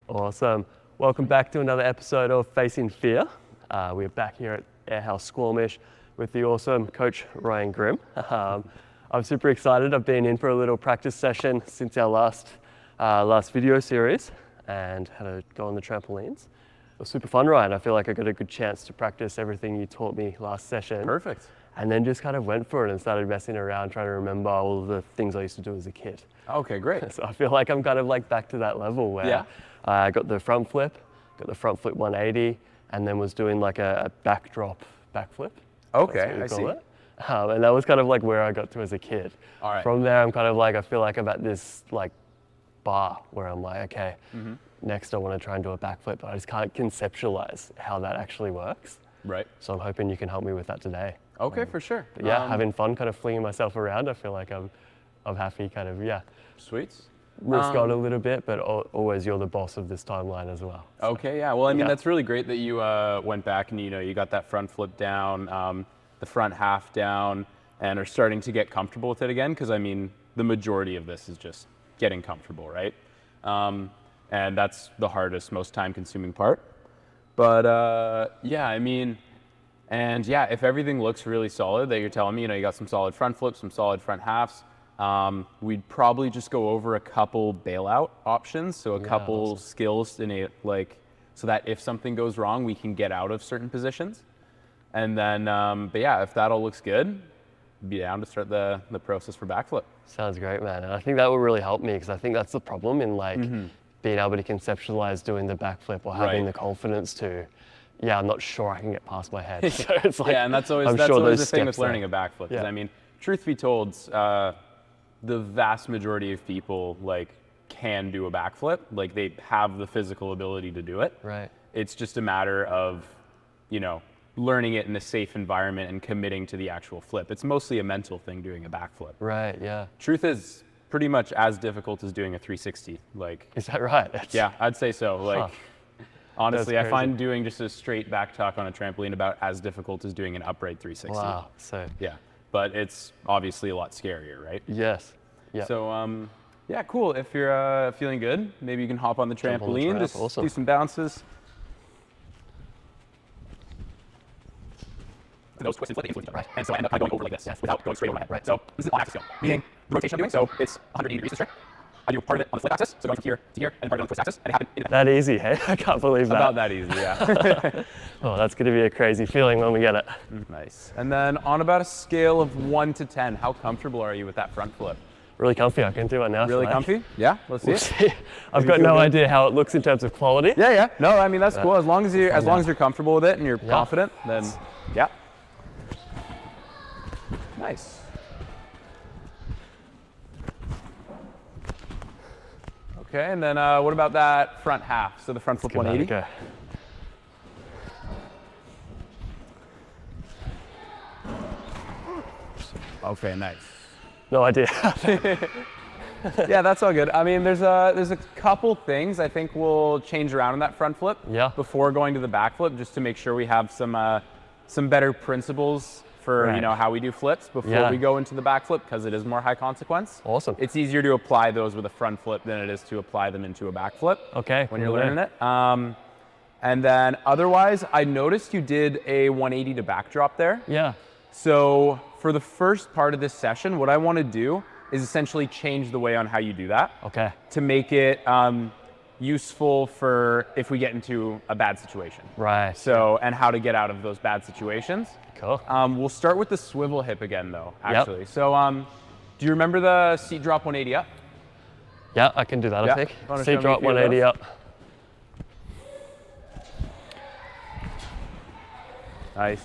Awesome. Welcome back to another episode of Facing Fear. We're back here at Airhouse Squamish with the awesome coach Ryan Grimm. I'm super excited. I've been in for a little practice session since our last video series and had a go on the trampolines. It was super fun, Ryan. I feel like I got a good chance to practice everything you taught me last session. Perfect. And then just kind of went for it and started messing around, trying to remember all of the things I used to do as a kid. Okay, great. So I feel like I'm kind of like back to that level where I got the front flip 180, and then was doing like a backdrop backflip. Okay, I see. And that was kind of like where I got to as a kid. All right. From there, I'm kind of like, I feel like I'm at this like bar where I'm like, okay, next I want to try and do a backflip, but I just can't conceptualize how that actually works. Right. So I'm hoping you can help me with that today. Okay, for sure. But yeah, having fun, kind of flinging myself around. I feel like I'm happy, kind of, Sweet. risk on a little bit, but always you're the boss of this timeline as well. So, Okay, yeah. Well, I mean, that's really great that you went back and, you got that front flip down, the front half down, and are starting to get comfortable with it again. Because, I mean, the majority of this is just getting comfortable, right? And that's the hardest, most time-consuming part. But, yeah, I mean, and yeah, if everything looks really solid that you're telling me, you got some solid front flips, some solid front halves, we'd probably just go over a couple bailout options. So a couple skills in a, so that if something goes wrong, we can get out of certain positions. And then, but yeah, if that all looks good, be down to start the process for backflip. Sounds great, man. And I think that will really help me, because I think that's the problem in being able to conceptualize doing the backflip or having the confidence to, I'm not sure I can get past my head. So it's like, and that's always the thing with learning a backflip. I mean, truth be told, the vast majority of people can do a backflip. They have the physical ability to do it. Right. It's just a matter of, learning it in a safe environment and committing to the actual flip. It's mostly a mental thing doing a backflip. Right, yeah. Truth is pretty much as difficult as doing a 360. Is that right? Yeah, I'd say so. Honestly, I find doing just a straight back tuck on a trampoline about as difficult as doing an upright 360. Wow. So yeah, but it's obviously a lot scarier, right? Yes. Yeah. So yeah, cool. If you're feeling good, maybe you can hop on the trampoline, just do some bounces. The nose twist and flip, right? And so I end up kind of going over like this without going straight over my head. Right. So this is all-axis go, meaning the rotation I'm doing. So it's 180 degrees this way. I do part of it on the flip axis, so going from here to here, and part of it on the twist axis, and it happened that easy, hey? I can't believe that. About that easy, yeah. Oh, that's going to be a crazy feeling when we get it. Nice. And then on about a scale of 1 to 10, how comfortable are you with that front flip? Really comfy. I can do it now. Really comfy? Yeah. Let's see it. I've got no idea how it looks in terms of quality. Yeah. No, I mean that's cool. As long as you're comfortable with it and you're confident, then yeah. Nice. Okay, and then what about that front half? So the front flip 180. Okay, nice. No idea. Yeah, that's all good. I mean, there's a couple things I think we'll change around in that front flip before going to the back flip, just to make sure we have some better principles for how we do flips before we go into the back flip, because it is more high consequence. Awesome. It's easier to apply those with a front flip than it is to apply them into a back flip. Okay. When you're learning it. And then otherwise, I noticed you did a 180 to backdrop there. Yeah. So for the first part of this session, what I want to do is essentially change the way on how you do that. Okay. To make it useful for if we get into a bad situation. Right. So, and how to get out of those bad situations. Cool. We'll start with the swivel hip again though, actually. Yep. So do you remember the seat drop 180 up? Yeah, I can do that, I think. Seat drop 180 up. Nice.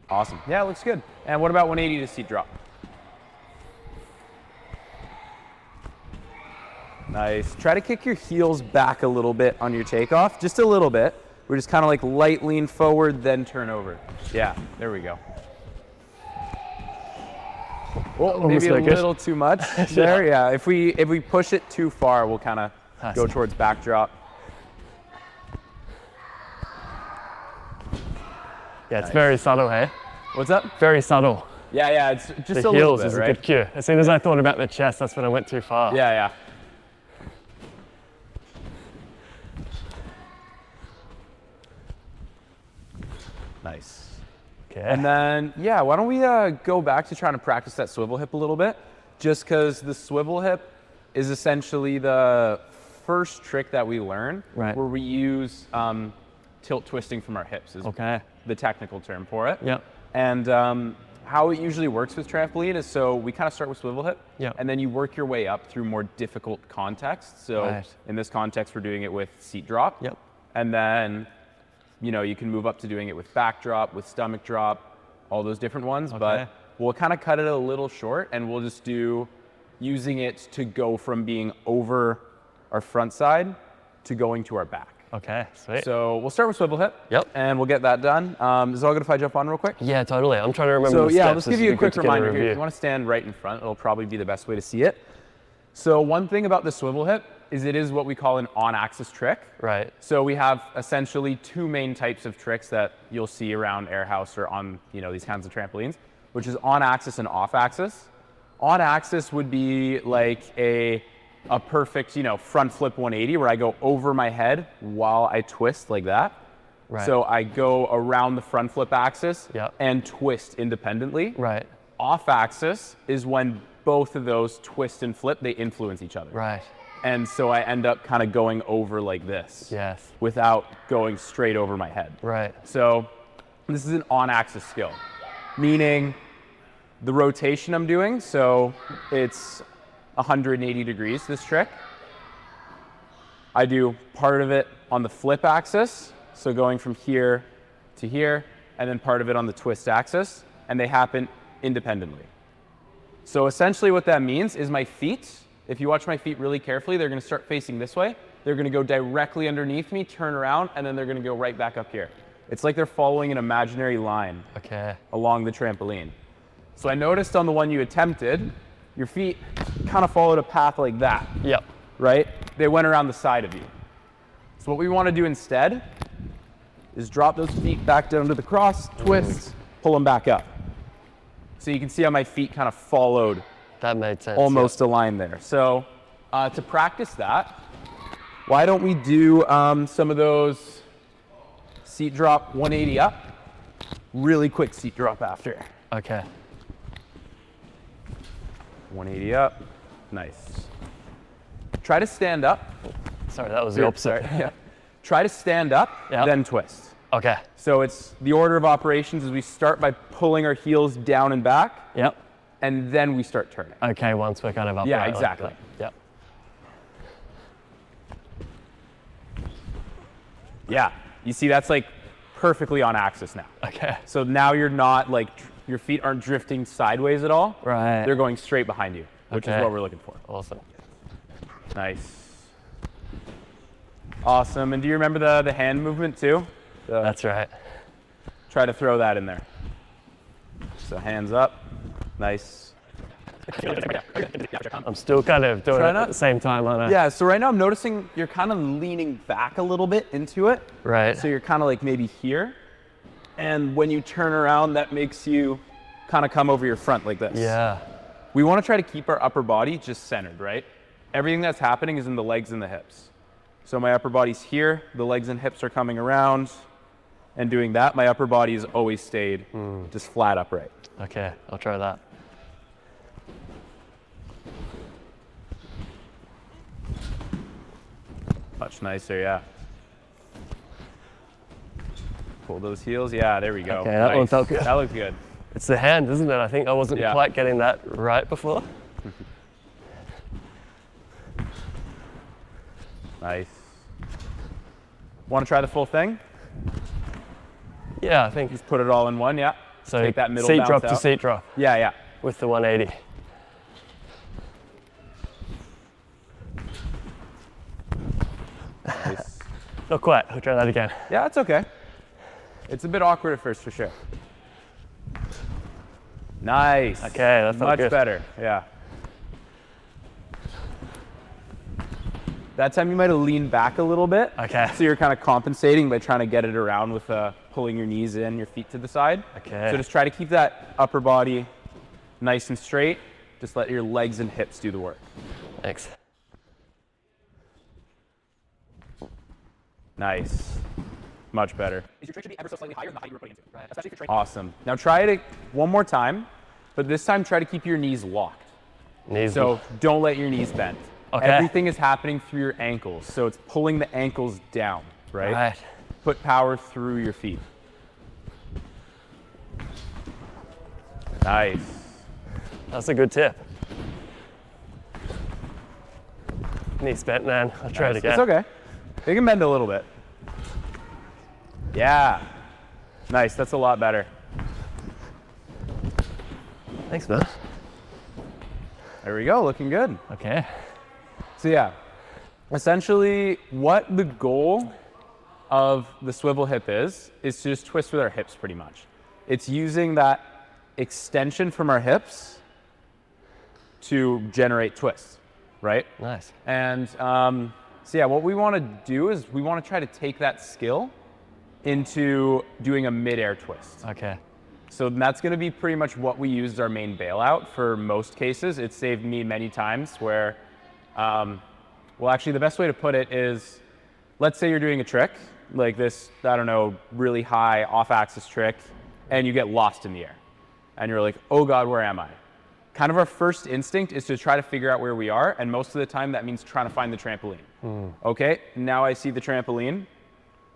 Awesome. Yeah, it looks good. And what about 180 to seat drop? Nice. Try to kick your heels back a little bit on your takeoff, just a little bit. We're just kind of light lean forward, then turn over. Yeah, there we go. Oh, maybe a little too much there. Yeah, if we push it too far, we'll kind of go towards backdrop. Yeah, it's very subtle, hey? What's up? Very subtle. Yeah, it's just the a little heels bit, is right? a good cue. As soon as I thought about the chest, that's when I went too far. Yeah. Nice. Okay. And then, yeah, why don't we go back to trying to practice that swivel hip a little bit? Just because the swivel hip is essentially the first trick that we learn Right. where we use tilt twisting from our hips is Okay. the technical term for it. Yep. And how it usually works with trampoline is so we kind of start with swivel hip, Yep. and then you work your way up through more difficult contexts. So Right. in this context, we're doing it with seat drop. Yep. And then, you know, you can move up to doing it with back drop, with stomach drop, all those different ones. Okay. But we'll kind of cut it a little short, and we'll just do using it to go from being over our front side to going to our back. Okay, sweet. So we'll start with swivel hip. Yep. And we'll get that done. Is it all good if I jump on real quick? Yeah, totally. I'm trying to remember So the yeah, steps. let's This give would you be a quick good to get reminder here. If review. you want to stand right in front, it'll probably be the best way to see it. So one thing about the swivel hip is it is what we call an on-axis trick. Right. So we have essentially two main types of tricks that you'll see around Airhouse or on, you know, these kinds of trampolines, which is on-axis and off-axis. On-axis would be like a perfect, you know, front flip 180 where I go over my head while I twist like that. Right. So I go around the front flip axis Yep. and twist independently. Right. Off axis is when both of those twist and flip, they influence each other. Right. And so I end up kind of going over like this Yes. without going straight over my head. Right. So this is an on-axis skill, meaning the rotation I'm doing, so it's 180 degrees, this trick. I do part of it on the flip axis, so going from here to here, and then part of it on the twist axis, and they happen independently. So essentially what that means is my feet, if you watch my feet really carefully, they're gonna start facing this way. They're gonna go directly underneath me, turn around, and then they're gonna go right back up here. It's like they're following an imaginary line Okay. along the trampoline. So I noticed on the one you attempted, your feet kind of followed a path like that, Yep. right? They went around the side of you. So what we want to do instead is drop those feet back down to the cross, twist, pull them back up. So you can see how my feet kind of followed That made sense. almost a line there. So to practice that, why don't we do some of those seat drop 180 up, really quick seat drop after. Yep. Okay. 180 up, nice. Try to stand up. Sorry, that was the opposite. Yeah. Try to stand up, Yep. then twist. Okay. So it's the order of operations is we start by pulling our heels down and back, Yep. and then we start turning. Okay, once we're kind of upright. Yeah, like exactly. that. Yep. Yeah, you see that's like perfectly on axis now. Okay. So now you're not like, your feet aren't drifting sideways at all. Right. They're going straight behind you, which Okay. is what we're looking for. Awesome. Nice. Awesome, and do you remember the hand movement too? That's right. Try to throw that in there. So hands up, nice. I'm still kind of doing Try it not- at the same time, aren't I? Yeah, so right now I'm noticing you're kind of leaning back a little bit into it. Right. So you're kind of like maybe here. And when you turn around, that makes you kind of come over your front like this. Yeah. We want to try to keep our upper body just centered, right? Everything that's happening is in the legs and the hips. So my upper body's here, the legs and hips are coming around, and doing that, my upper body has always stayed just flat upright. Okay, I'll try that. Much nicer, yeah. Pull those heels, yeah, there we go. Okay, that one Nice. felt good. That looked good. It's the hand, isn't it? I think I wasn't Yeah. quite getting that right before. Nice. Want to try the full thing? Yeah, I think Just put it all in one, yeah. so. Take that middle seat bounce drop to out. seat drop Yeah, yeah. with the 180. Nice. Not quite. I'll try that again. Yeah, it's okay. It's a bit awkward at first for sure. Nice. Okay, that felt Much good. better, yeah. That time you might have leaned back a little bit. Okay. So you're kind of compensating by trying to get it around with pulling your knees in, your feet to the side. Okay. So just try to keep that upper body nice and straight. Just let your legs and hips do the work. Thanks. Nice. Much better. Your trick should be ever so slightly higher than the height you were putting into it. Right. Especially if you're awesome. Now try it one more time, but this time try to keep your knees locked. So don't let your knees bend. Okay. Everything is happening through your ankles, so it's pulling the ankles down, right? Right. Put power through your feet. Nice. That's a good tip. Knees bent, man. I'll try it again. It's okay. They can bend a little bit. Yeah. Nice. That's a lot better. Thanks, man. There we go. Looking good. Okay. So yeah, essentially what the goal of the swivel hip is to just twist with our hips pretty much. It's using that extension from our hips to generate twists, right? Nice. And so yeah, what we want to do is we want to try to take that skill into doing a mid-air twist. Okay. So that's going to be pretty much what we use as our main bailout for most cases. It's saved me many times where, well, actually the best way to put it is, let's say you're doing a trick like this, I don't know, really high off-axis trick, and you get lost in the air. And you're like, oh God, where am I? Kind of our first instinct is to try to figure out where we are, and most of the time that means trying to find the trampoline. Okay, now I see the trampoline,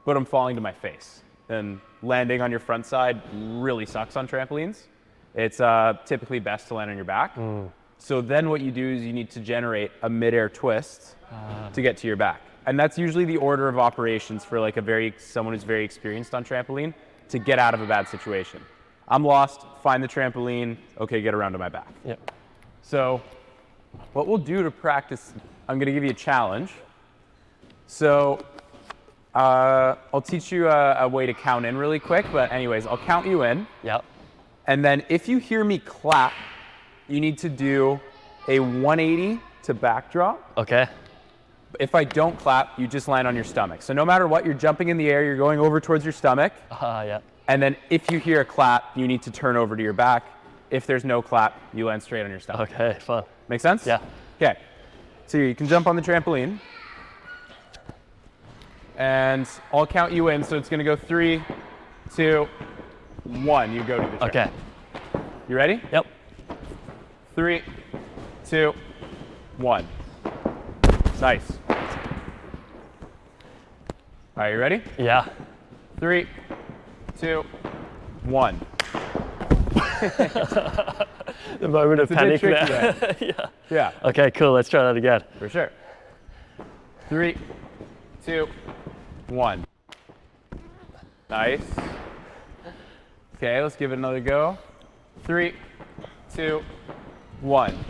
but I'm falling to my face. And landing on your front side really sucks on trampolines. It's typically best to land on your back. So then what you do is you need to generate a mid-air twist to get to your back. And that's usually the order of operations for like someone who's very experienced on trampoline to get out of a bad situation. I'm lost, find the trampoline, okay, get around to my back. Yep. So what we'll do to practice, I'm gonna give you a challenge. So I'll teach you a way to count in really quick, but anyways, I'll count you in. Yep. And then if you hear me clap, you need to do a 180 to backdrop. Okay. If I don't clap, you just land on your stomach. So no matter what, you're jumping in the air, you're going over towards your stomach. Yeah. And then if you hear a clap, you need to turn over to your back. If there's no clap, you land straight on your stomach. Okay, fun. Make sense? Yeah. Okay. So you can jump on the trampoline. And I'll count you in. So it's going to go 3, 2, 1. You go to the trampoline. Okay. You ready? Yep. 3, 2, 1. Nice. All right, you ready? Yeah. 3, 2, 1. The moment of panic there. Yeah. Yeah. Okay, cool. Let's try that again. For sure. 3, 2, 1. Nice. Okay, let's give it another go. 3, 2, 1.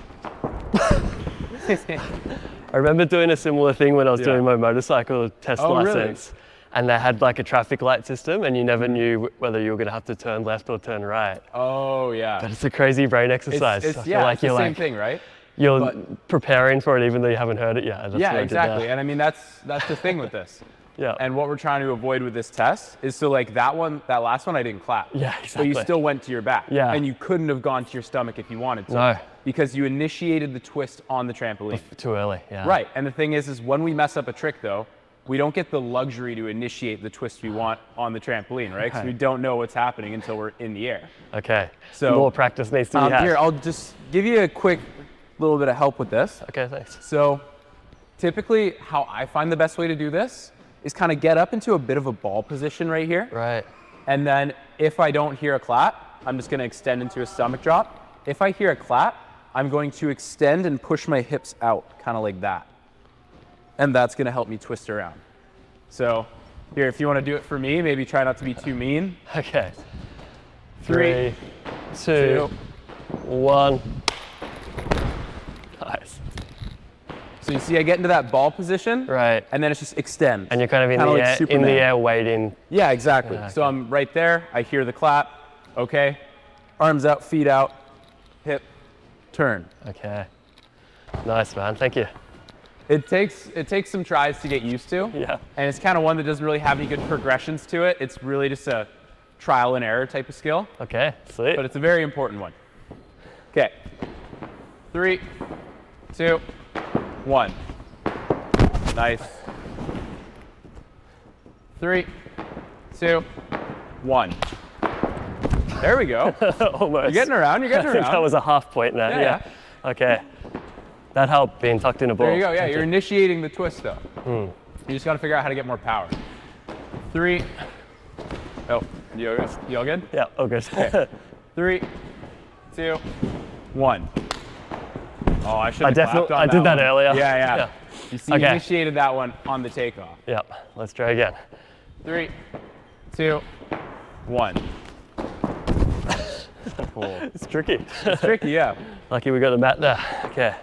I remember doing a similar thing when I was doing my motorcycle test license. Really? And they had like a traffic light system and you never knew whether you were going to have to turn left or turn right. Oh, yeah. But it's a crazy brain exercise. It's the same thing, right? You're preparing for it even though you haven't heard it yet. Yeah, exactly. And I mean, that's the thing with this. Yeah. And what we're trying to avoid with this test is so like that last one I didn't clap. Yeah, exactly. But you still went to your back. Yeah. And you couldn't have gone to your stomach if you wanted to. No. Because you initiated the twist on the trampoline. Too early, yeah. Right, and the thing is when we mess up a trick though, we don't get the luxury to initiate the twist we want on the trampoline, right? Because we don't know what's happening until we're in the air. Okay, so more practice needs to be had. Here, I'll just give you a quick little bit of help with this. Okay, thanks. So typically how I find the best way to do this is kind of get up into a bit of a ball position right here. Right. And then if I don't hear a clap, I'm just gonna extend into a stomach drop. If I hear a clap, I'm going to extend and push my hips out, kind of like that. And that's gonna help me twist around. So here, if you wanna do it for me, maybe try not to be too mean. Okay. 3, 2, 1. Nice. So you see I get into that ball position, right? And then it's just extend. And you're kind of in the air waiting. Yeah, exactly. Yeah, okay. So I'm right there, I hear the clap, okay. Arms out, feet out, hip, turn. Okay. Nice, man, thank you. It takes some tries to get used to. Yeah. And it's kind of one that doesn't really have any good progressions to it. It's really just a trial and error type of skill. Okay, sweet. But it's a very important one. Okay. 3, 2, 1. Nice. 3, 2, 1. There we go. Almost. You're getting around, you're getting I think around. that was a half point there. Yeah. Okay. That helped being tucked in a ball. There you go, yeah, Thank you're you. initiating the twist though. You just gotta figure out how to get more power. 3. Oh, you all good? Yeah, all good. Okay. 3, 2, 1. Oh, I should have clapped on I did that one. earlier. Yeah. You see, Okay. you initiated that one on the takeoff. Yeah, let's try again. 3, 2, 1. Cool. It's tricky. It's tricky, yeah. Lucky we got the mat there. Okay.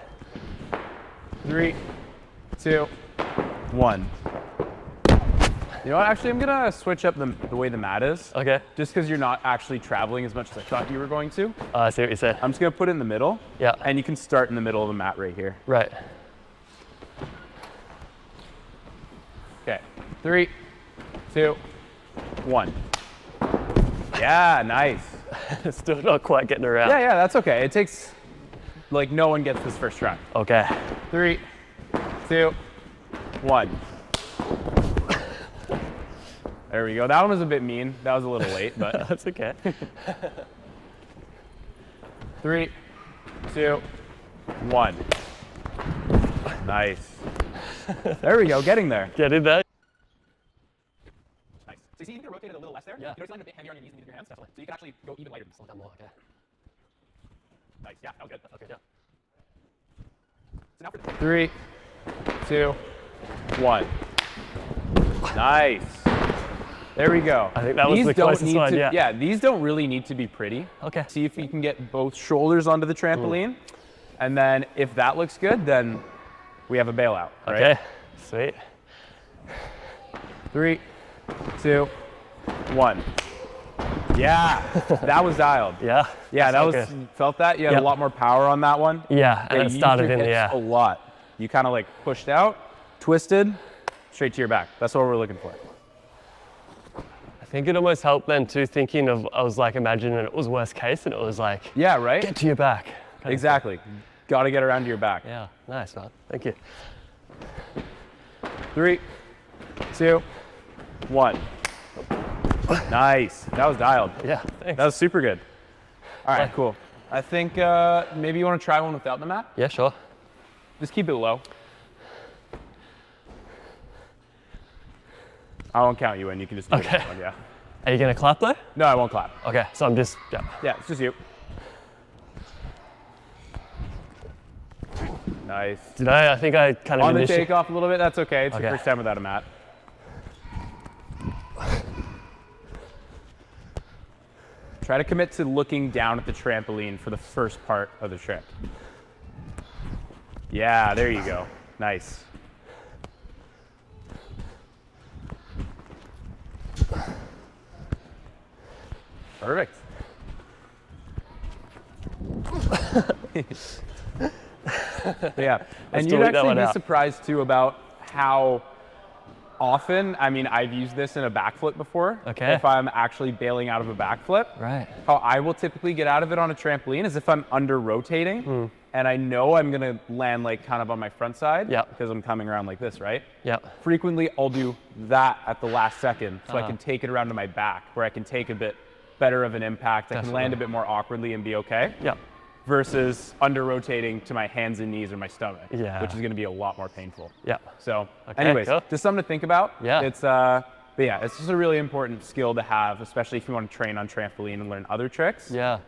3, 2, 1. You know what? Actually, I'm gonna switch up the way the mat is. Okay. Just because you're not actually traveling as much as I thought you were going to. I see what you said. I'm just gonna put it in the middle. Yeah. And you can start in the middle of the mat right here. Right. Okay. 3, 2, 1. Yeah, nice. Still not quite getting around. Yeah, that's okay. It takes, like, no one gets this first try. Okay. 3, 2, 1. There we go. That one was a bit mean. That was a little late, but. That's okay. 3, 2, 1. Nice. There we go. Getting there. Getting there. Nice. So you see, you can rotate it a little less there. Yeah. You notice land a bit heavier on your knees and your hands. Definitely. So you can actually go even lighter than this. More, okay. Nice. Yeah, that was good. Okay, yeah. So now for 3, 2, 1. Nice. There we go. I think that was the closest one, yeah. Yeah, these don't really need to be pretty. Okay. See if you can get both shoulders onto the trampoline. And then if that looks good, then we have a bailout, right? Okay, sweet. 3, 2, 1. Yeah, that was dialed. Yeah. Yeah, that was, good. felt that? You had Yep. a lot more power on that one. Yeah, and Yeah, it you started used your in the hips air. a lot. You kind of like pushed out, twisted, straight to your back. That's what we're looking for. I think it almost helped then too, thinking of, I was like imagining it was worst case and it was like, Yeah, right? get to your back. kind of Exactly. Got to get around to your back. thing. Yeah, nice man, thank you. 3, 2, 1. Nice. That was dialed. Yeah, thanks. That was super good. All right, Okay. cool. I think maybe you want to try one without the mat. Yeah, sure. Just keep it low. I won't count you in. You can just do Okay. this one, yeah. Are you gonna clap though? No, I won't clap. Okay, so I'm just, yeah. Yeah, it's just you. Nice. Did I think I kind of On the initially. takeoff a little bit, that's okay. It's your Okay. first time without a mat. Try to commit to looking down at the trampoline for the first part of the trick. Yeah, there you go. Nice. Perfect. Yeah, and you'd delete that actually one be out. surprised too about how often, I mean, I've used this in a backflip before. Okay. If I'm actually bailing out of a backflip. Right. How I will typically get out of it on a trampoline is if I'm under rotating and I know I'm gonna land like kind of on my front side. Yeah. Because I'm coming around like this, right? Yeah. Frequently I'll do that at the last second so I Uh-huh. can take it around to my back where I can take a bit better of an impact. I can land Definitely. a bit more awkwardly and be okay. Yeah. Versus under rotating to my hands and knees or my stomach. Yeah. Which is gonna be a lot more painful. Yeah. So Okay, anyways, cool. just something to think about. Yeah. It's but yeah, it's just a really important skill to have, especially if you want to train on trampoline and learn other tricks. Yeah.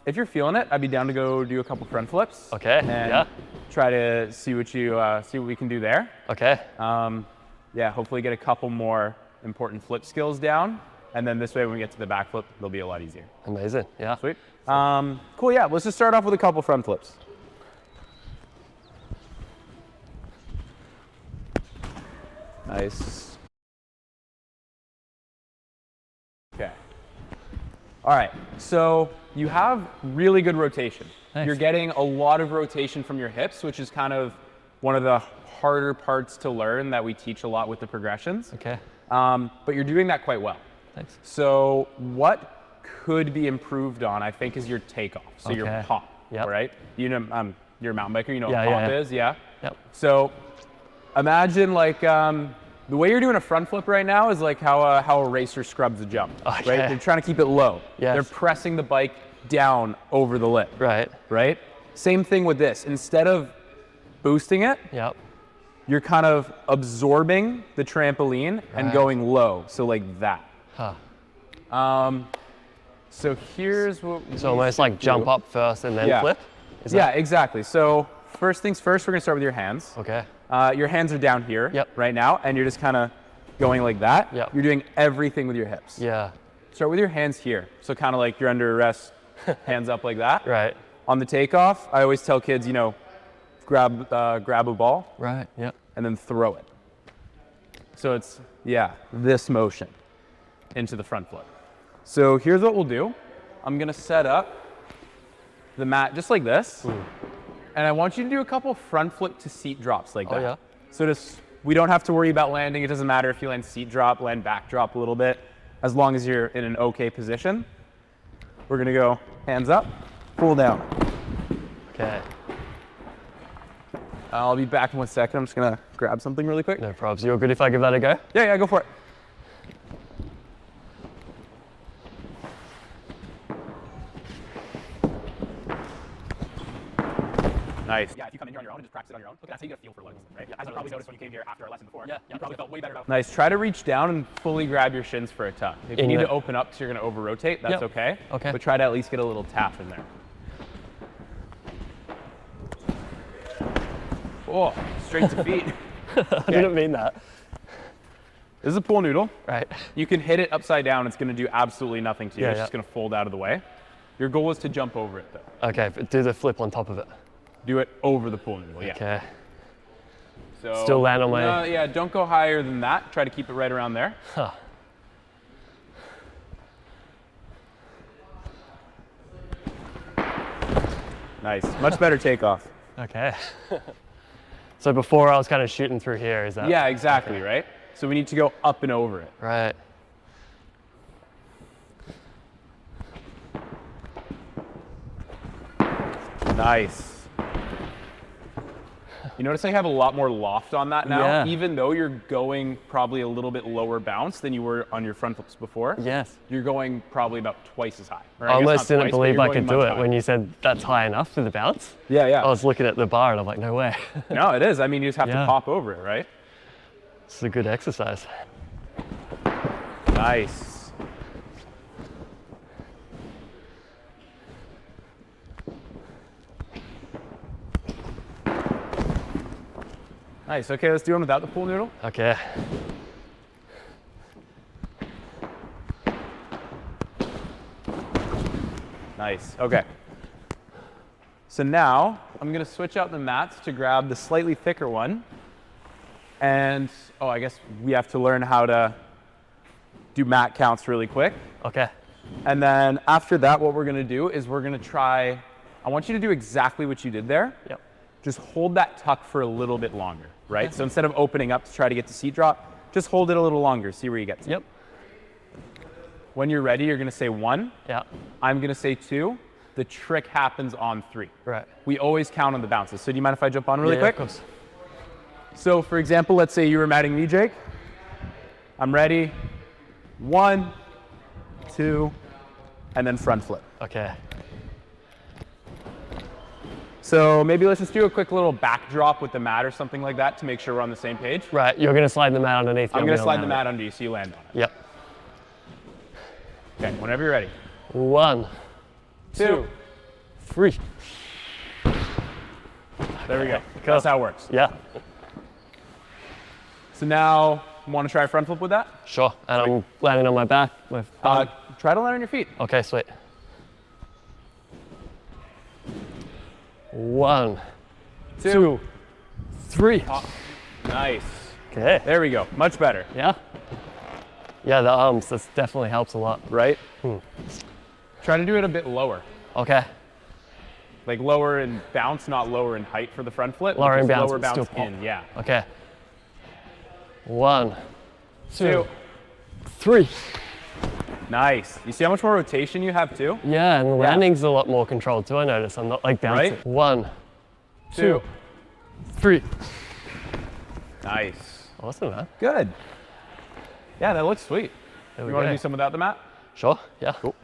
If you're feeling it, I'd be down to go do a couple front flips. Okay, And yeah. try to see what we can do there. Okay. Yeah, hopefully get a couple more important flip skills down. And then this way, when we get to the backflip, they'll be a lot easier. Amazing. Yeah. Sweet. Cool, yeah, let's just start off with a couple front flips. Nice. Okay. All right, so you have really good rotation. Thanks. You're getting a lot of rotation from your hips, which is kind of one of the harder parts to learn that we teach a lot with the progressions. Okay. But you're doing that quite well. Thanks. So what could be improved on, I think, is your takeoff. So your Okay. pop, Yep. right? You know, you're a mountain biker, you know Yeah, what yeah, pop yeah. is, yeah? Yep. So imagine like The way you're doing a front flip right now is like how a racer scrubs a jump, right? They're trying to keep it low. Yes. They're pressing the bike down over the lip. Right. Right? Same thing with this. Instead of boosting it, Yep. you're kind of absorbing the trampoline and going low. So like that. Huh. So here's what So almost like jump up first and then flip? Yeah, exactly. So first things first, we're gonna start with your hands. Okay. Your hands are down here Yep. right now, and you're just kind of going like that. Yep. You're doing everything with your hips. Yeah. Start with your hands here. So kind of like you're under arrest, hands up like that. Right. On the takeoff, I always tell kids, you know, grab a ball Right. Yep. and then throw it. So it's, this motion into the front flip. So here's what we'll do. I'm gonna set up the mat just like this. And I want you to do a couple front flip to seat drops like that. Oh, yeah. So just, we don't have to worry about landing. It doesn't matter if you land seat drop, land back drop a little bit, as long as you're in an okay position. We're gonna go hands up, pull down. Okay. I'll be back in 1 second. I'm just gonna grab something really quick. No probs. You're good if I give that a go? Yeah, go for it. Nice. Yeah, if you come in here on your own and just practice it on your own, look, that's how you get a feel for legs, right? As I probably noticed when you came here after our lesson before. Yeah. You probably felt way better about Nice. Try to reach down and fully grab your shins for a tuck. If you need to open up because you're going to over-rotate, that's okay. Okay. But try to at least get a little tap in there. Oh, straight to feet. I didn't mean that. This is a pool noodle. Right. You can hit it upside down. It's going to do absolutely nothing to you. Yeah, It's just going to fold out of the way. Your goal is to jump over it, though. Okay, but do the flip on top of it. Do it over the pool noodle, yeah. Okay. So, Still land on my... yeah, don't go higher than that. Try to keep it right around there. Huh. Nice. Much better takeoff. Okay. So before I was kind of shooting through here, is that? Yeah, exactly, right? So we need to go up and over it. Right. Nice. You notice I have a lot more loft on that now, Yeah. even though you're going probably a little bit lower bounce than you were on your front flips before. Yes. You're going probably about twice as high. Or I guess almost not didn't twice, but believe you're I going could do much it higher. when you said that's high enough for the bounce. Yeah. I was looking at the bar and I'm like, no way. No, it is. I mean, you just have Yeah. to pop over it, right? It's a good exercise. Nice. Nice. Okay, let's do one without the pool noodle. Okay. Nice. Okay. So now I'm going to switch out the mats to grab the slightly thicker one. And, I guess we have to learn how to do mat counts really quick. Okay. And then after that, what we're going to do is we're going to try, I want you to do exactly what you did there. Yep. Just hold that tuck for a little bit longer, right? Okay. So instead of opening up to try to get to seat drop, just hold it a little longer, see where you get to. Yep. When you're ready, you're going to say 1. Yeah. I'm going to say 2. The trick happens on 3. Right. We always count on the bounces. So do you mind if I jump on really Yeah, quick? of course. So for example, let's say you were matting me, Jake. I'm ready. 1, 2, and then front flip. Okay. So maybe let's just do a quick little back drop with the mat or something like that to make sure we're on the same page. Right, you're going to slide the mat underneath. I'm going to slide the mat under you so you land on it. Yep. Okay, whenever you're ready. 1, 2, 3. There we go. Cool. That's how it works. Yeah. So now, want to try a front flip with that? Sure. And I'm landing on my back. My bum. Try to land on your feet. Okay, sweet. 1, 2, 3. Nice. Okay. There we go. Much better. Yeah. Yeah, the arms, this definitely helps a lot. Right? Try to do it a bit lower. Okay. Like lower in bounce, not lower in height for the front flip. Lower in just bounce, lower but bounce still pop. in, yeah. Okay. 1, 2. 3. Nice. You see how much more rotation you have too? Yeah, and the landing's a lot more controlled too, I notice. I'm not like bouncing. Right? 1, 2, 3. Nice. Awesome, man. Good. Yeah, that looks sweet. There we You want to go. do some without the mat? Sure, yeah. Cool.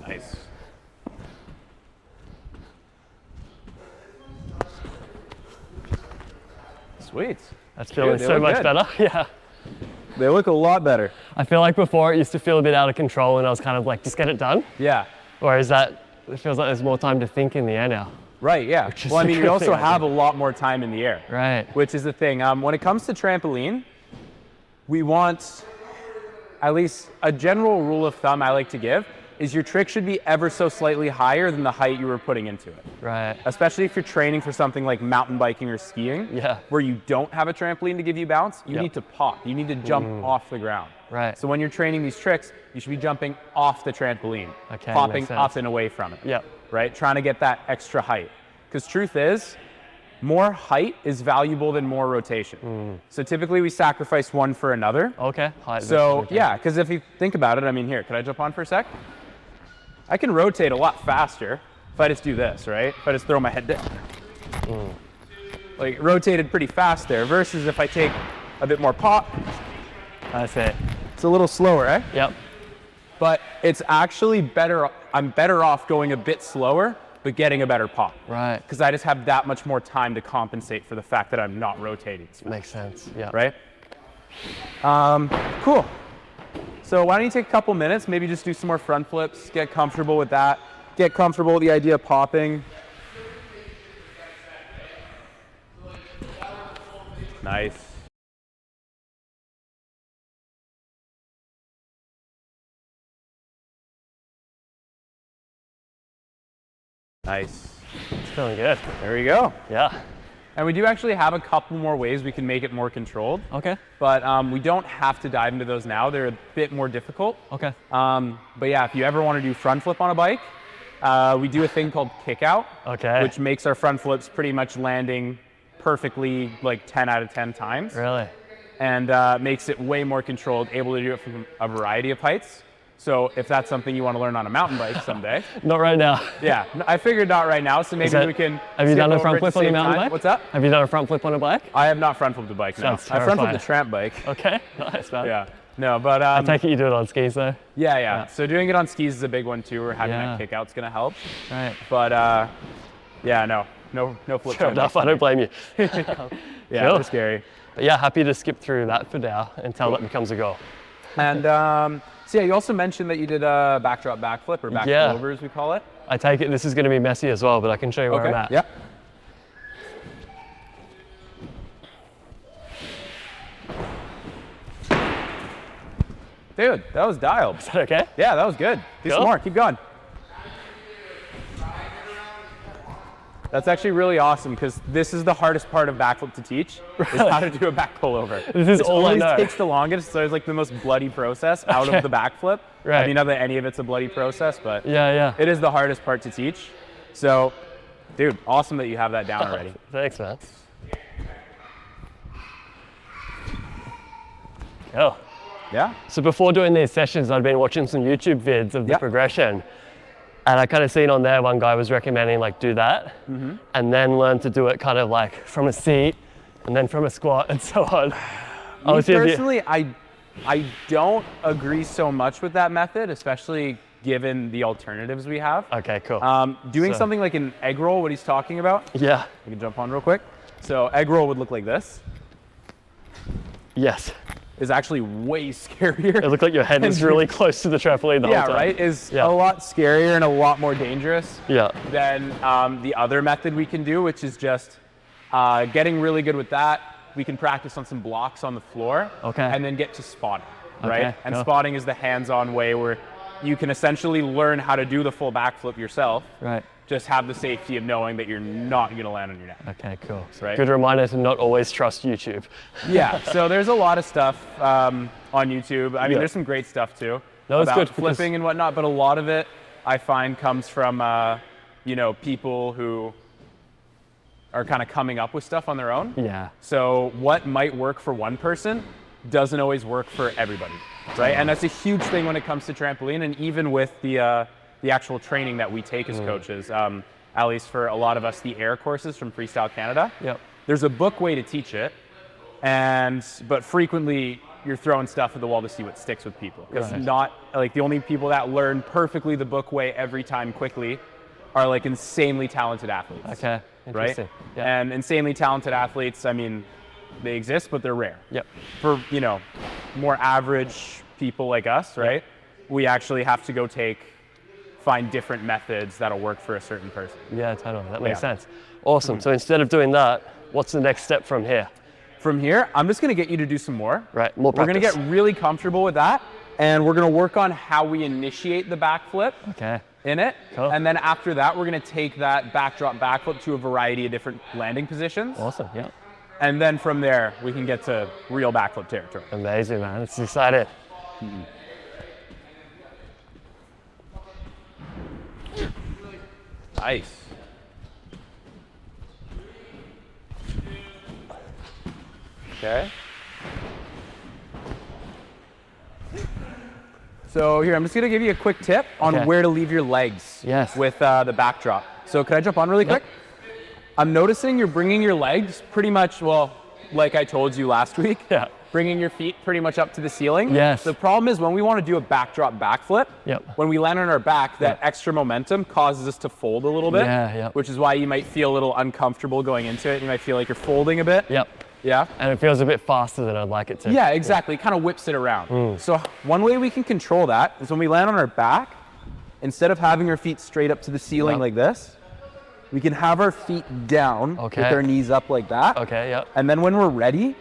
Nice. Sweet. That's feeling they so look much good. better. Yeah. They look a lot better. I feel like before it used to feel a bit out of control and I was kind of like, just get it done. Yeah. Whereas it feels like there's more time to think in the air now. Right, yeah. is Well, I a mean, you good also thing, I have a think. lot more time in the air. Right. Which is the thing. When it comes to trampoline, we want, at least a general rule of thumb I like to give, is your trick should be ever so slightly higher than the height you were putting into it. Right. Especially if you're training for something like mountain biking or skiing, Yeah. where you don't have a trampoline to give you bounce, you Yep. need to pop. You need to jump off the ground. Right. So when you're training these tricks, you should be jumping off the trampoline, Okay, popping makes sense. up and away from it. Yep. Right? Trying to get that extra height. Because truth is, more height is valuable than more rotation. So typically we sacrifice one for another. Okay. Height versus So rotation. yeah, because if you think about it, I mean, here, can I jump on for a sec? I can rotate a lot faster if I just do this, right? If I just throw my head down. Like rotated pretty fast there, versus if I take a bit more pop, That's it. it's a little slower, eh? Yep. But it's actually better, I'm better off going a bit slower, but getting a better pop. Right. Because I just have that much more time to compensate for the fact that I'm not rotating as fast, Makes sense. Yeah. right? Cool. So why don't you take a couple minutes, maybe just do some more front flips, get comfortable with that, get comfortable with the idea of popping. Nice. Nice. It's feeling good. There we go. Yeah. And we do actually have a couple more ways we can make it more controlled, Okay. but we don't have to dive into those now. They're a bit more difficult. Okay. But yeah, if you ever want to do front flip on a bike, we do a thing called kick out, Okay. which makes our front flips pretty much landing perfectly like 10 out of 10 times, Really? and makes it way more controlled, able to do it from a variety of heights. So if that's something you want to learn on a mountain bike someday, Not right now. yeah, I figured not right now, so maybe that- we can. Have you skip done a over front it at flip the on a same mountain time. bike? What's up? Have you done a front flip on a bike? I have not front flipped a bike, no. Sounds I front flipped terrifying. a tramp bike. Okay. Nice, man. Yeah, no, but I take it you do it on skis though. yeah. So doing it on skis is a big one too, or having Yeah. that kick out's gonna help. Right. But yeah, no flip. Fair tramp enough. bikes. I don't blame you. Yeah, Cool. they're scary. But yeah, happy to skip through that for now until that becomes a goal. And so yeah, you also mentioned that you did a backdrop backflip or back Yeah. over as we call it. I take it this is going to be messy as well, but I can show you where I'm at. Yep. Dude, that was dialed. Is that okay? Yeah, that was good. Do some Cool. more. Keep going. That's actually really awesome because this is the hardest part of backflip to teach, is how to do a back pullover. This is all I always know. takes the longest, so it's like the most bloody process out of the backflip. Right. I mean, not that any of it's a bloody process, but Yeah. it is the hardest part to teach. So, dude, awesome that you have that down already. Thanks, man. Oh. Yeah. So before doing these sessions, I'd been watching some YouTube vids of the Yep. progression. And I kind of seen on there, one guy was recommending like do that and then learn to do it kind of like from a seat and then from a squat and so on. Me personally, I don't agree so much with that method, especially given the alternatives we have. Okay, cool. Doing So- something like an egg roll, what he's talking about, Yeah, we can jump on real quick. So egg roll would look like this. yes. Is actually way scarier. It looked like your head was really close to the trampoline the Yeah, whole time. right? Is Yeah. a lot scarier and a lot more dangerous Yeah, than the other method we can do, which is just getting really good with that. We can practice on some blocks on the floor, Okay. and then get to spotting, Okay, right? And cool. spotting is the hands-on way where you can essentially learn how to do the full backflip yourself. right. Just have the safety of knowing that you're not going to land on your neck. Okay, cool. So Right. good reminder to not always trust YouTube. Yeah, so there's a lot of stuff on YouTube. I mean, Yeah. there's some great stuff too No, it's about good because- flipping and whatnot, but a lot of it I find comes from people who are kind of coming up with stuff on their own. Yeah, So what might work for one person doesn't always work for everybody, right? And that's a huge thing when it comes to trampoline, and even with the the actual training that we take as coaches. At least for a lot of us, the air courses from Freestyle Canada. Yep. There's a book way to teach it, but frequently you're throwing stuff at the wall to see what sticks with people. Because not like the only people that learn perfectly the book way every time quickly are like insanely talented athletes. Okay. Interesting. Right? Yeah. And insanely talented athletes, I mean, they exist, but they're rare. Yep. For, you know, more average people like us, right? We actually have to go find different methods that'll work for a certain person. Yeah, totally. That makes sense. Awesome. So instead of doing that, what's the next step from here? From here, I'm just going to get you to do some more. Right, more practice. We're going to get really comfortable with that, and we're going to work on how we initiate the backflip in it. Cool. And then after that, we're going to take that backdrop backflip to a variety of different landing positions. Awesome, yeah. And then from there, we can get to real backflip territory. Amazing, man. It's exciting. Nice. Okay. So here, I'm just gonna give you a quick tip on where to leave your legs with the backdrop. So could I jump on really quick? I'm noticing you're bringing your legs pretty much, well, like I told you last week, bringing your feet pretty much up to the ceiling. Yes. The problem is when we want to do a backdrop backflip, when we land on our back, that extra momentum causes us to fold a little bit, which is why you might feel a little uncomfortable going into it. You might feel like you're folding a bit. Yeah. And it feels a bit faster than I'd like it to. Yeah, exactly. It kind of whips it around. So one way we can control that is when we land on our back, instead of having our feet straight up to the ceiling like this, we can have our feet down with our knees up like that. And then when we're ready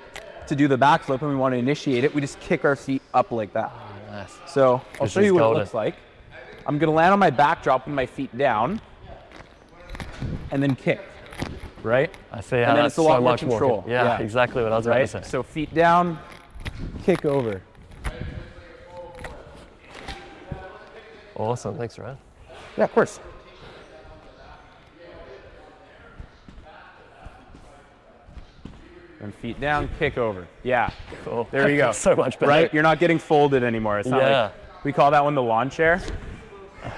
to do the backflip and we want to initiate it, we just kick our feet up like that. Nice. So I'll show you what it looks like. I'm going to land on my backdrop with my feet down and then kick. Right? I see how that's so much more control. Yeah, exactly what I was about to say. So feet down, kick over. Awesome. Thanks, Ryan. Yeah, of course. And feet down, kick over. Yeah. Cool. There you go. So much better. Right? You're not getting folded anymore. It's not like, we call that one the lawn chair.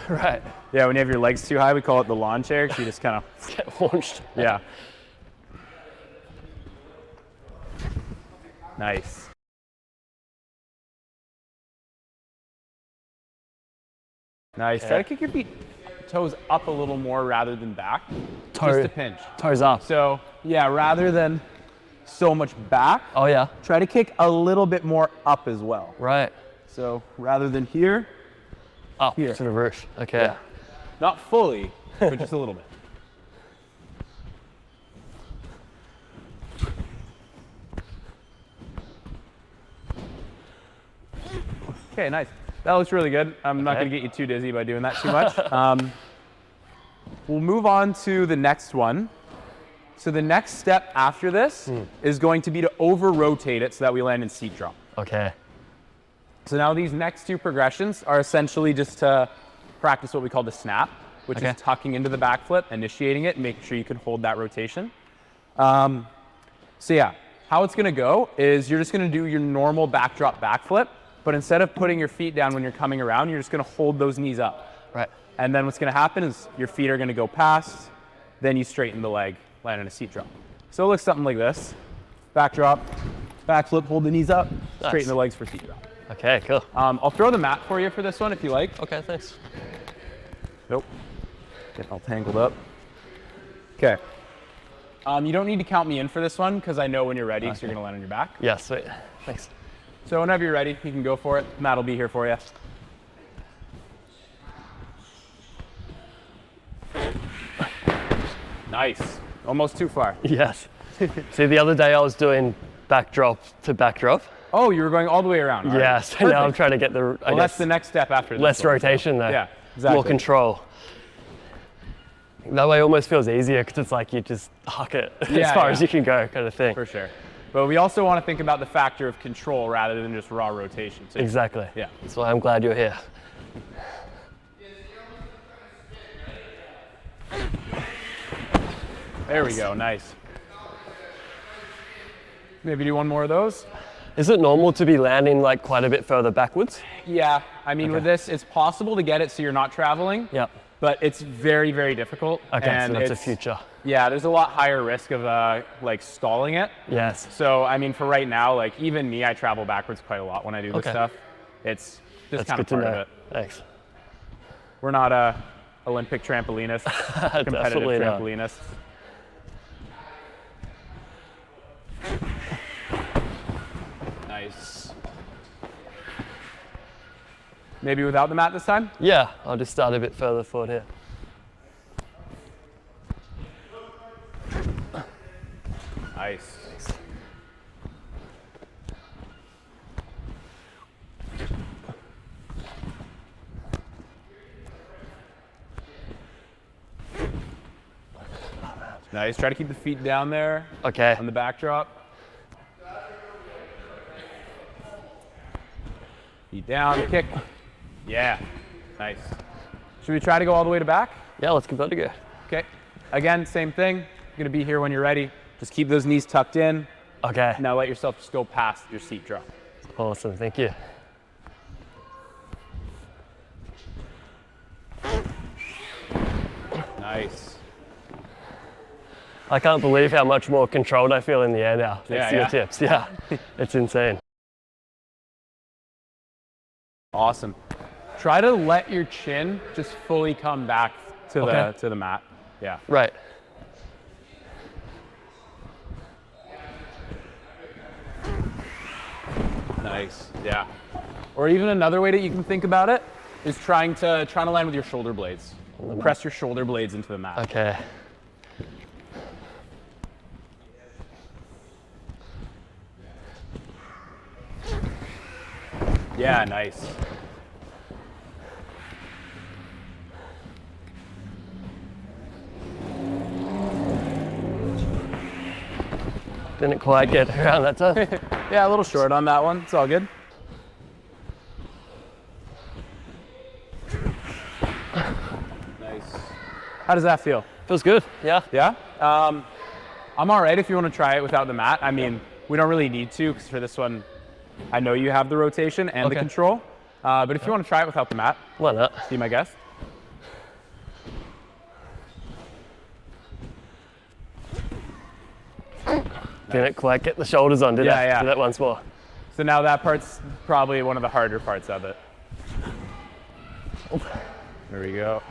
Right. Yeah, when you have your legs too high, we call it the lawn chair because you just kind of get launched. Yeah. Nice. Nice. Try to kick your toes up a little more rather than back. Just a pinch. Toes up. So, yeah, rather than so much back. Oh, yeah. Try to kick a little bit more up as well. Right. So, rather than here, up to the roof. Okay. Yeah. Not fully, but just a little bit. Okay, nice. That looks really good. I'm not going to get you too dizzy by doing that too much. We'll move on to the next one. So the next step after this is going to be to over-rotate it so that we land in seat drop. Okay. So now these next two progressions are essentially just to practice what we call the snap, which is tucking into the backflip, initiating it, and making sure you can hold that rotation. So yeah, how it's gonna go is you're just gonna do your normal backdrop backflip, but instead of putting your feet down when you're coming around, you're just gonna hold those knees up. Right. And then what's gonna happen is your feet are gonna go past, then you straighten the leg, land in a seat drop. So it looks something like this. Backdrop, backflip, hold the knees up, straighten the legs for seat drop. Okay, cool. I'll throw the mat for you for this one if you like. Okay, thanks. Nope. Getting all tangled up. Okay. You don't need to count me in for this one because I know when you're ready because you're going to land on your back. Yeah, sweet. Thanks. So whenever you're ready, you can go for it. Matt will be here for you. Nice. Almost too far. Yes. See, the other day I was doing backdrop to backdrop. Oh, you were going all the way around. Yeah, so now I'm trying to get the, well, that's the next step after this. Less rotation though. Yeah, exactly. More control. That way it almost feels easier because it's like you just huck it as far as you can go kind of thing. For sure. But we also want to think about the factor of control rather than just raw rotation too. Exactly. Yeah. That's why I'm glad you're here. There we go, nice. Maybe do one more of those. Is it normal to be landing like quite a bit further backwards? Yeah, I mean, with this, it's possible to get it so you're not traveling. Yep. But it's very, very difficult. Okay, and so that's a future. Yeah, there's a lot higher risk of like stalling it. Yes. So I mean, for right now, like even me, I travel backwards quite a lot when I do this stuff. It's just kind of part of it. Thanks. We're not Olympic trampolinists, competitive trampolinists. Nice. Maybe without the mat this time? Yeah, I'll just start a bit further forward here. Nice. Nice. Try to keep the feet down there. Okay. On the backdrop. Feet down, kick. Yeah. Nice. Should we try to go all the way to back? Yeah, let's give that a go. Okay. Again, same thing. You're going to be here when you're ready. Just keep those knees tucked in. Okay. Now let yourself just go past your seat drop. Awesome, thank you. Nice. I can't believe how much more controlled I feel in the air now. Thanks to your tips. Yeah, it's insane. Awesome. Try to let your chin just fully come back to the mat. Yeah. Right. Nice. Yeah. Or even another way that you can think about it is trying to land with your shoulder blades. Press your shoulder blades into the mat. Okay. Yeah, nice. Didn't quite get around that time. Yeah, a little short on that one. It's all good. Nice. How does that feel? Feels good, yeah. Yeah? I'm all right if you want to try it without the mat. I mean, we don't really need to because for this one, I know you have the rotation and the control. But if you want to try it without the mat, why not? Be my guest. Didn't quite get the shoulders on, did I? Yeah. Do that once more. So now that part's probably one of the harder parts of it. There we go.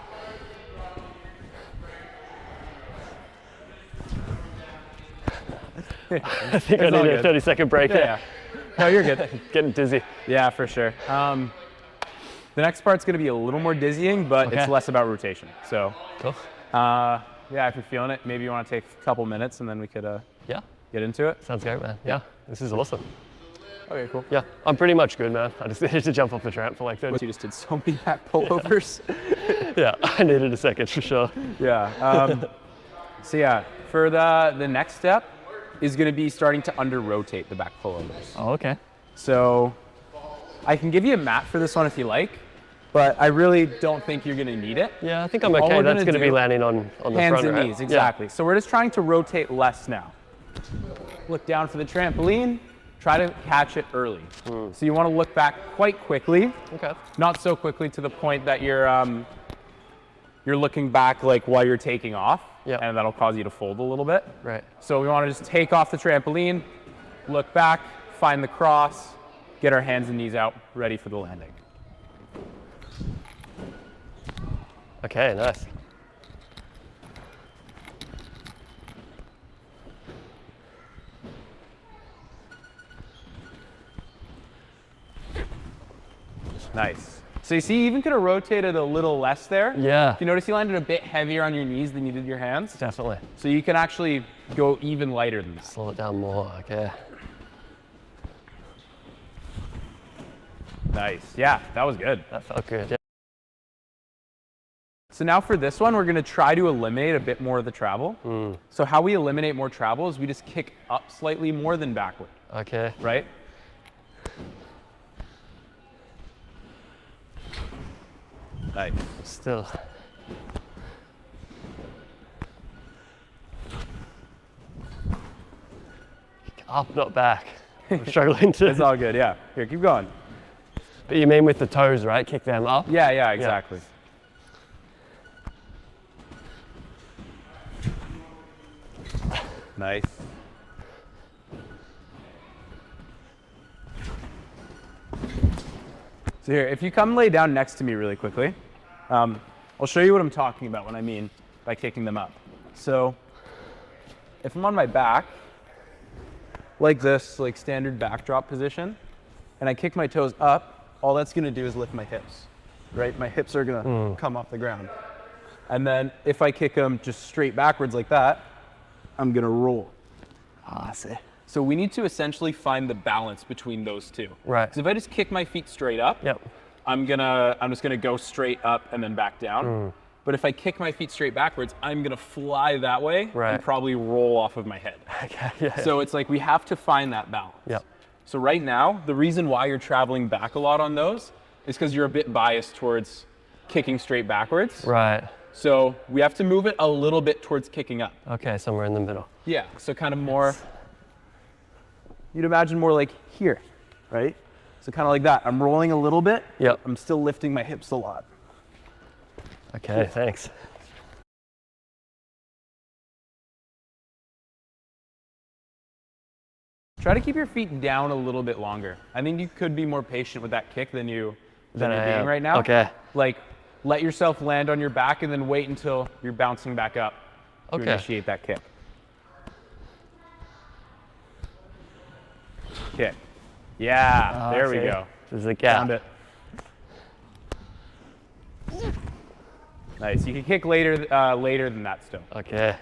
I think I need a 30-second break. Yeah. No, you're good. Getting dizzy. Yeah, for sure. The next part's going to be a little more dizzying, but it's less about rotation. So, cool. Yeah, if you're feeling it, maybe you want to take a couple minutes and then we could get into it. Sounds great, man. Yeah, this is awesome. Okay, cool. Yeah, I'm pretty much good, man. I just needed to jump off the tramp for like 30 You just did so many back pullovers. Yeah, I needed a second for sure. Yeah. So yeah, for the next step is going to be starting to under-rotate the back pullovers. Oh, okay. So I can give you a mat for this one if you like, but I really don't think you're going to need it. Yeah, I think I'm okay. That's going to be landing on the hands front, and right? knees, exactly. Yeah. So we're just trying to rotate less now. Look down for the trampoline. Try to catch it early. So you want to look back quite quickly. Okay. Not so quickly to the point that you're looking back like while you're taking off. Yeah. And that'll cause you to fold a little bit. Right. So we want to just take off the trampoline, look back, find the cross, get our hands and knees out, ready for the landing. Okay, nice. Nice. So you see, you even could have rotated a little less there. Yeah. If you notice, you landed a bit heavier on your knees than you did your hands. Definitely. So you can actually go even lighter than that. Slow it down more, okay. Nice. Yeah, that was good. That felt good, yeah. So now for this one, we're going to try to eliminate a bit more of the travel. So how we eliminate more travel is we just kick up slightly more than backward. Okay. Right? Nice. Still. Up, not back. I'm struggling to. It's all good, yeah. Here, keep going. But you mean with the toes, right? Kick them up? Yeah, exactly. Nice. So here, if you come lay down next to me really quickly, I'll show you what I'm talking about when I mean by kicking them up. So if I'm on my back, like this, like standard backdrop position, and I kick my toes up, all that's gonna do is lift my hips, right? My hips are gonna come off the ground. And then if I kick them just straight backwards like that, I'm gonna roll. Ah, I see. So we need to essentially find the balance between those two. Right. So if I just kick my feet straight up, Yep. I'm just gonna go straight up and then back down. But if I kick my feet straight backwards, I'm gonna fly that way and probably roll off of my head. Okay, yeah. So it's like we have to find that balance. Yep. So right now, the reason why you're traveling back a lot on those is because you're a bit biased towards kicking straight backwards. Right. So we have to move it a little bit towards kicking up. Okay, somewhere in the middle. Yeah, so kind of more, you'd imagine more like here, right? So kind of like that. I'm rolling a little bit. Yep. I'm still lifting my hips a lot. Okay, thanks. Try to keep your feet down a little bit longer. I think you could be more patient with that kick than you're being right now. Okay. Like, let yourself land on your back and then wait until you're bouncing back up to initiate that kick. Kick. Yeah, there we go. There's a gap. Found it. Nice. You can kick later than that still. Okay.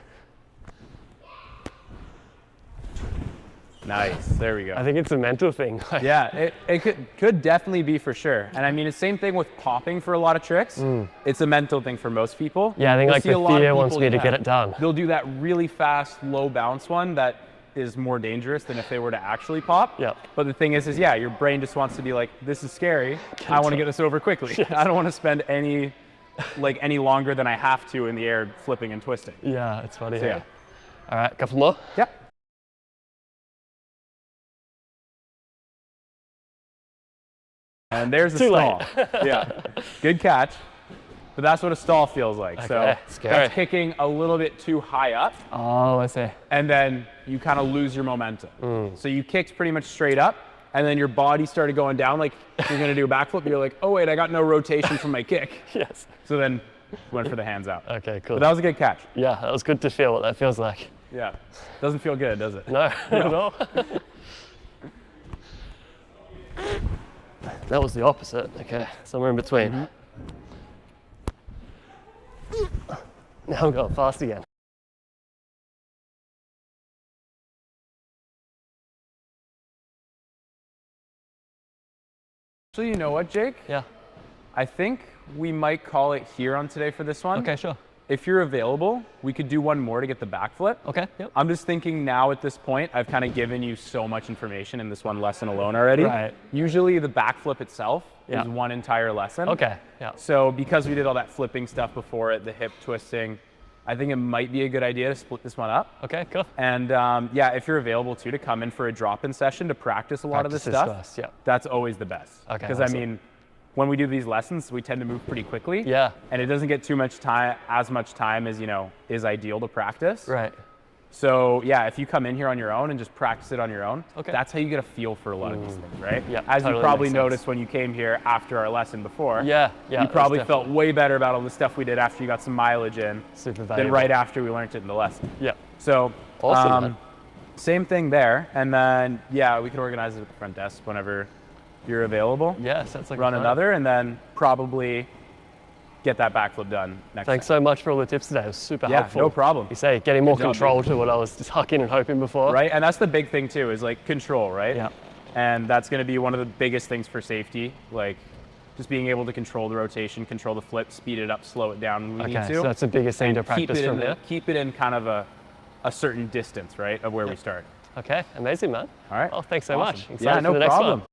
Nice. There we go. I think it's a mental thing. Yeah, it could definitely be for sure. And I mean, it's the same thing with popping for a lot of tricks. It's a mental thing for most people. Yeah, I think You'll like see the a lot of fear wants people, me to get it done. They'll do that really fast, low bounce one that is more dangerous than if they were to actually pop. Yep. But the thing is yeah, your brain just wants to be like, this is scary. I want to get this over quickly. Yes. I don't want to spend any longer than I have to in the air flipping and twisting. Yeah, it's funny. So, yeah. All right, a couple more. Yep. And there's the Too stall. late. Yeah, good catch. But that's what a stall feels like. Okay, So scary. that's kicking a little bit too high up, Oh, I see. and then you kind of lose your momentum. So you kicked pretty much straight up, and then your body started going down like you're gonna do a backflip. You're like, oh wait, I got no rotation from my kick. Yes. So then went for the hands out. Okay, cool. But that was a good catch. Yeah, that was good to feel what that feels like. Yeah. Doesn't feel good, does it? No, not at all. That was the opposite. Okay, somewhere in between. Now I'm going fast again. So you know what, Jake? Yeah. I think we might call it here on today for this one. Okay, sure. If you're available, we could do one more to get the backflip. Okay, yep. I'm just thinking now at this point, I've kind of given you so much information in this one lesson alone already. Right. Usually the backflip itself Yeah. is one entire lesson. Okay, yeah. So because we did all that flipping stuff before it, the hip twisting, I think it might be a good idea to split this one up. Okay, cool. And yeah, if you're available too, to come in for a drop-in session to practice a lot of this Practice stuff, first, yeah. that's always the best. Okay, Because I awesome. mean, when we do these lessons, we tend to move pretty quickly. Yeah. And it doesn't get too much time, as much time as, is ideal to practice. Right. So yeah, if you come in here on your own and just practice it on your own, Okay. that's how you get a feel for a lot of these things, right? Yeah, As totally you probably makes sense. noticed when you came here after our lesson before. Yeah, yeah. You probably that's felt definitely way better about all the stuff we did after you got some mileage in super than valuable. right after we learned it in the lesson. Yeah. So Awesome, man. same thing there. And then, yeah, we can organize it at the front desk whenever you're available. Yeah, sounds like a Run plan. another and then probably get that backflip done next Thanks time. so much for all the tips today. It was super Yeah, helpful. no problem. You say getting more Good job, control to what I was just hucking and hoping before. Right? And that's the big thing too, is like control, right? Yeah. And that's going to be one of the biggest things for safety, like just being able to control the rotation, control the flip, speed it up, slow it down when we need Okay, to. so that's the biggest thing to practice from there. Keep it in kind of a certain distance, right, of where we start. Okay, amazing, man. All right. Well, thanks so Awesome. much. Excited Yeah, for no the next problem. one.